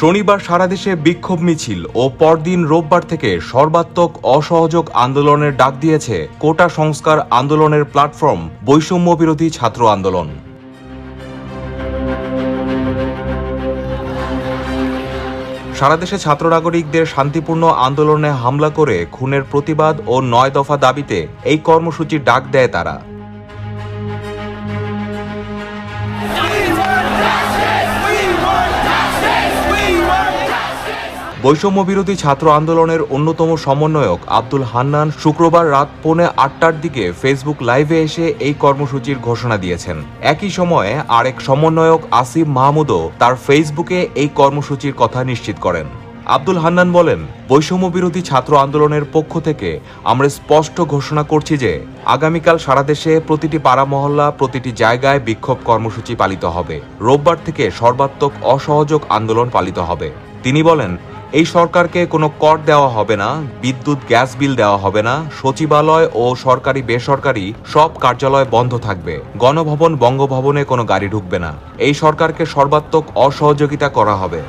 শনিবার সারা দেশে বিক্ষোভ মিছিল ও পরদিন রোববার থেকে সর্বাত্মক অসহযোগ আন্দোলনের ডাক দিয়েছে কোটা সংস্কার আন্দোলনের প্ল্যাটফর্ম বৈষম্য বিরোধী ছাত্র আন্দোলন। সারা দেশে ছাত্র নাগরিকদের শান্তিপূর্ণ আন্দোলনে হামলা করে খুনের প্রতিবাদ ও ৯ দফা দাবিতে এই কর্মসূচির ডাক দেয় তারা। বৈষম্য বিরোধী ছাত্র আন্দোলনের অন্যতম সমন্বয়ক আব্দুল হান্নান শুক্রবার রাত 8:45টার দিকে ফেসবুক লাইভে এসে এই কর্মসূচির ঘোষণা দিয়েছেন। একই সময়ে আরেক সমন্বয়ক আসিফ মাহমুদও তার ফেসবুকে এই কর্মসূচির কথা নিশ্চিত করেন। আব্দুল হান্নান বলেন, বৈষম্য বিরোধী ছাত্র আন্দোলনের পক্ষ থেকে আমরা স্পষ্ট ঘোষণা করছি যে আগামীকাল সারা দেশে প্রতিটি পাড়া মহল্লা, প্রতিটি জায়গায় বিক্ষোভ কর্মসূচি পালিত হবে। রোববার থেকে সর্বাত্মক অসহযোগ আন্দোলন পালিত হবে। তিনি বলেন, এই সরকারকে কোনো কর দেওয়া হবে না, বিদ্যুৎ গ্যাস বিল দেওয়া হবে না, সচিবালয় ও সরকারি বেসরকারি সব কার্যালয় বন্ধ থাকবে, গণভবন বঙ্গভবনে কোনো গাড়ি ঢুকবে না। এই সরকারকে সর্বাত্মক অসহযোগিতা করা হবে।